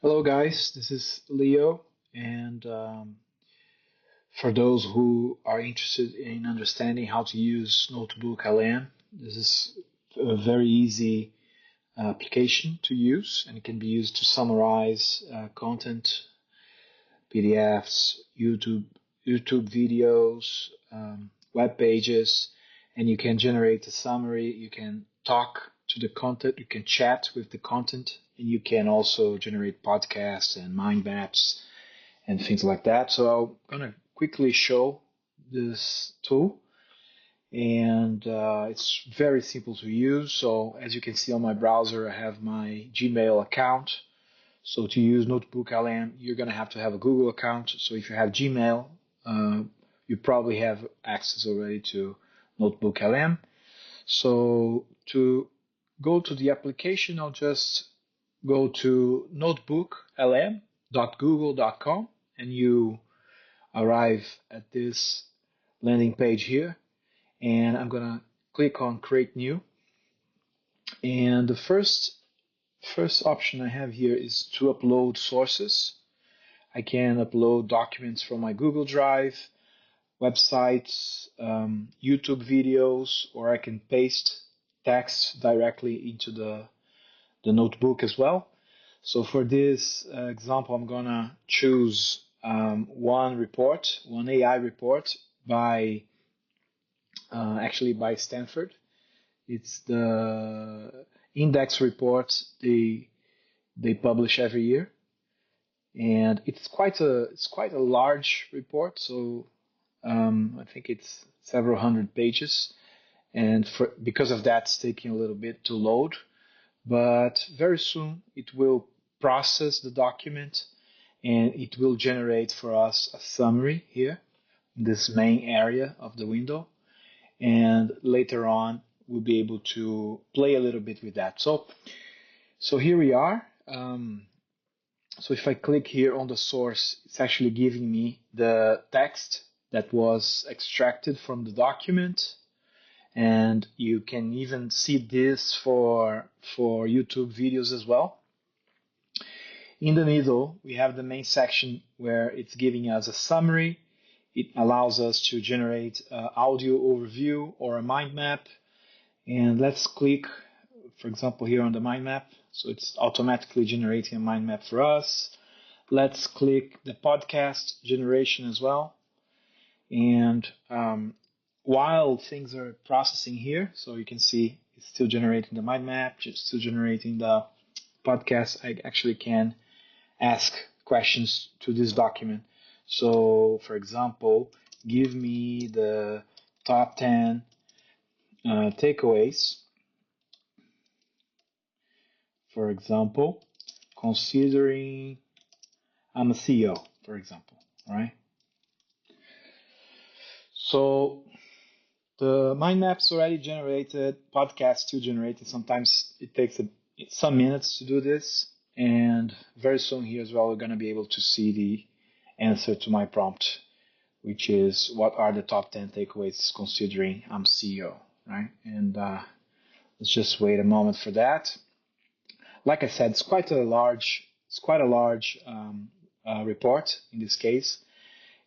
Hello, guys. This is Leo, and for those who are interested in understanding how to use NotebookLM, this is a very easy application to use, and it can be used to summarize content, PDFs, YouTube videos, web pages, and you can generate a summary. You can talk to the content. You can chat with the content, and you can also generate podcasts and mind maps and things like that. So I'm gonna quickly show this tool, and it's very simple to use. So as you can see on my browser, I have my Gmail account. So to use NotebookLM, you're gonna have to have a Google account. So if you have Gmail, uh, you probably have access already to NotebookLM. So to go to the application, I'll just go to notebooklm.google.com and you arrive at this landing page here. And I'm gonna click on create new. And the first option I have here is to upload sources. I can upload documents from my Google Drive, websites, YouTube videos, or I can paste text directly into the notebook as well. So for this example, I'm gonna choose one AI report by actually by Stanford. It's the index report they publish every year, and it's quite a large report. So I think it's several hundred pages, and because of that, it's taking a little bit to load. But very soon it will process the document and it will generate for us a summary here in this main area of the window. And later on, we'll be able to play a little bit with that. So here we are. So if I click here on the source, it's actually giving me the text that was extracted from the document, and you can even see this for YouTube videos as well. In the middle, we have the main section where it's giving us a summary. It allows us to generate audio overview or a mind map. And let's click, for example, here on the mind map. So it's automatically generating a mind map for us. Let's click the podcast generation as well. And while things are processing here, so you can see it's still generating the mind map, it's still generating the podcast, I actually can ask questions to this document. So, for example, give me the top 10 takeaways. For example, considering I'm a CEO, for example, all right? So the mind map's already generated, podcast still generated. Sometimes it takes some minutes to do this, and very soon here as well, we're going to be able to see the answer to my prompt, which is what are the top 10 takeaways considering I'm CEO, right? And let's just wait a moment for that. Like I said, it's quite a large report in this case.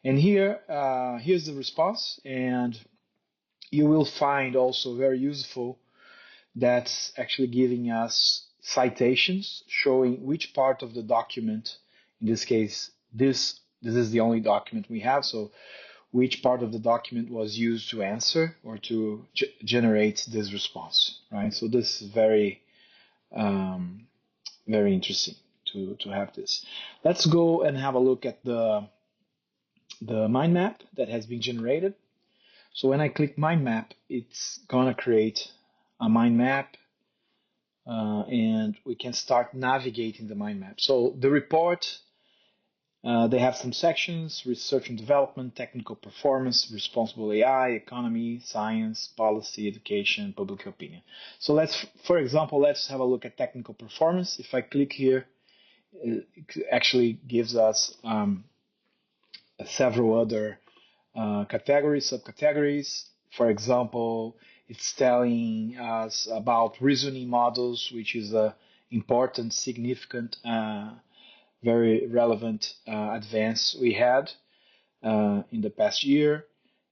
And here's the response, and you will find also very useful that's actually giving us citations showing which part of the document, in this case, this is the only document we have, so which part of the document was used to answer or to generate this response, right? So this is very interesting to have this. Let's go and have a look at the mind map that has been generated. So when I click mind map, it's gonna create a mind map, and we can start navigating the mind map. So the report, they have some sections: research and development, technical performance, responsible AI, economy, science, policy, education, public opinion. So for example, let's have a look at technical performance. If I click here, it actually gives us several other categories, subcategories. For example, it's telling us about reasoning models, which is a important, significant very relevant advance we had in the past year.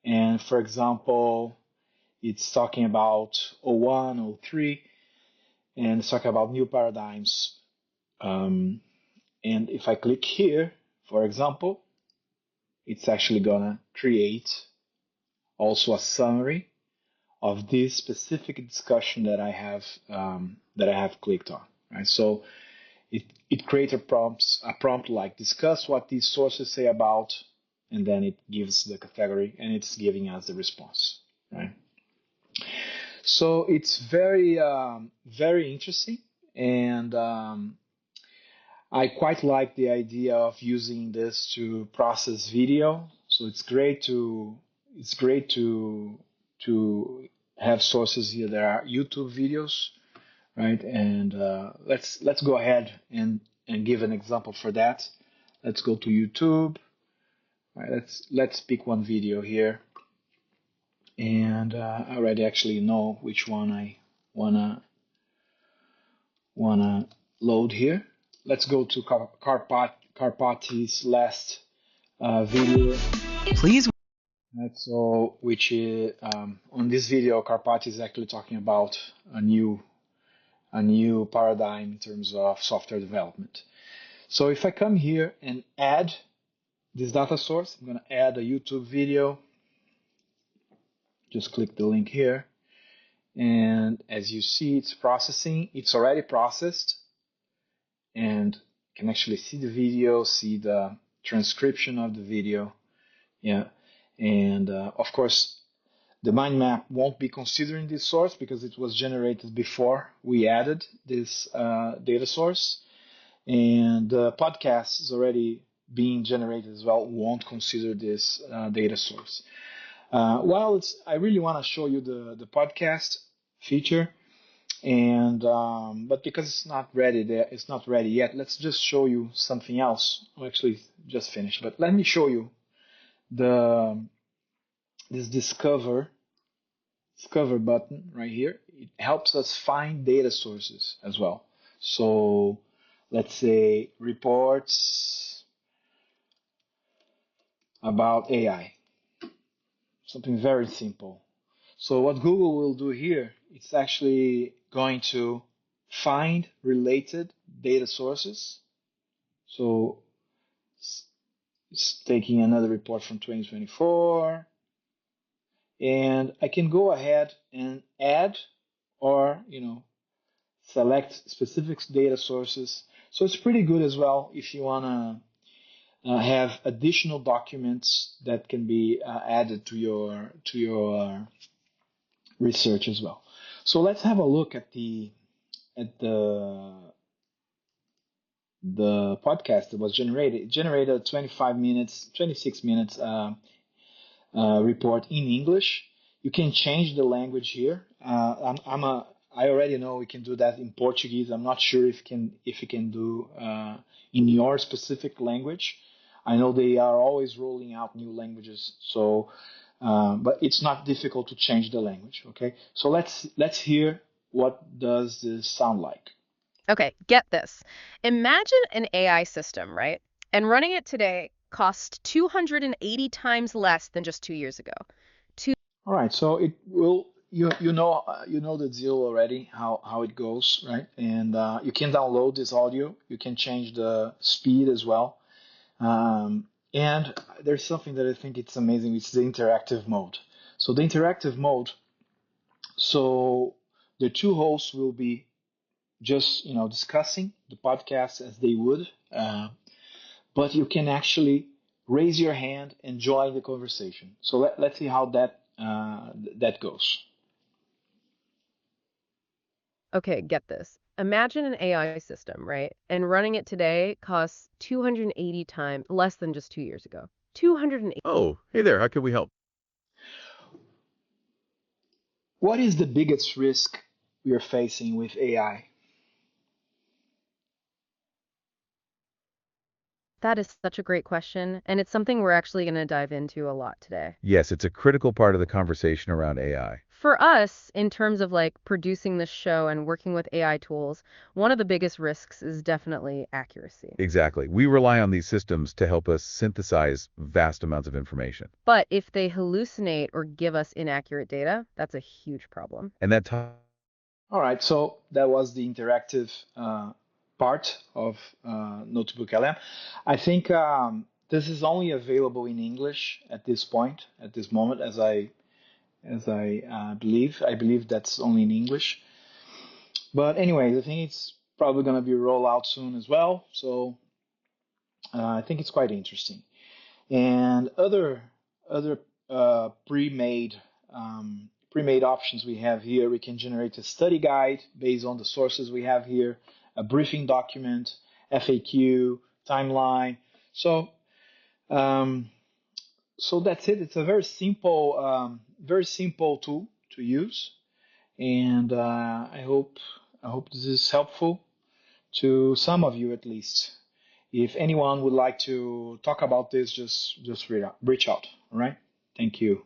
And for example, it's talking about O1, O3, and it's talking about new paradigms. And if I click here, for example, it's actually gonna create also a summary of this specific discussion that I have clicked on. Right, so it creates a prompt like discuss what these sources say about, and then it gives the category and it's giving us the response. Right. So it's very interesting, and I quite like the idea of using this to process video. So it's great to have sources here. There are YouTube videos, right? And let's go ahead and give an example for that. Let's go to YouTube. All right, let's pick one video here, and I already actually know which one I wanna load here. Let's go to Karpati's last video. Please. That's all. Which is on this video, Karpati is actually talking about a new paradigm in terms of software development. So if I come here and add this data source, I'm going to add a YouTube video. Just click the link here. And as you see, it's processing. It's already processed. And you can actually see the video, see the transcription of the video. Yeah. And of course, the mind map won't be considering this source because it was generated before we added this data source. And the podcast is already being generated as well, won't consider this data source. I really want to show you the podcast feature, and but because it's not ready yet. Let's just show you something else. Well, actually, just finished, but let me show you this discover button right here. It helps us find data sources as well. So let's say reports about AI, something very simple. So what Google will do here, it's actually going to find related data sources. So it's taking another report from 2024, and I can go ahead and add or select specific data sources. So it's pretty good as well if you want to have additional documents that can be added to your research as well. So let's have a look at the podcast that was generated. It generated 26 minutes report in English. You can change the language here. I already know we can do that in Portuguese. I'm not sure if you can do in your specific language. I know they are always rolling out new languages, so but it's not difficult to change the language. Okay, so let's hear what does this sound like. Okay, get this. Imagine an AI system, right? And running it today costs 280 times less than just 2 years ago. All right, so it will you know the deal already how it goes, right? And you can download this audio. You can change the speed as well. And there's something that I think it's amazing. It's the interactive mode. So the interactive mode. So the two hosts will be just discussing the podcast as they would, but you can actually raise your hand and join the conversation. So let's see how that goes. Okay, get this. Imagine an AI system, right? And running it today costs 280 times less than just 2 years ago. 280. Oh, hey there, how can we help? What is the biggest risk we are facing with AI? That is such a great question, and it's something we're actually going to dive into a lot today. Yes, it's a critical part of the conversation around AI. For us, in terms of like producing this show and working with AI tools, one of the biggest risks is definitely accuracy. Exactly. We rely on these systems to help us synthesize vast amounts of information. But if they hallucinate or give us inaccurate data, that's a huge problem. And that All right, so that was the interactive part of NotebookLM. I think this is only available in English at this point, at this moment, as I believe. I believe that's only in English. But anyway, I think it's probably going to be rolled out soon as well. So I think it's quite interesting. And other pre-made pre-made options we have here. We can generate a study guide based on the sources we have here, a briefing document, FAQ, timeline. So um, so that's it. It's a very simple tool to use, and I hope this is helpful to some of you at least. If anyone would like to talk about this, just reach out. All right. Thank you.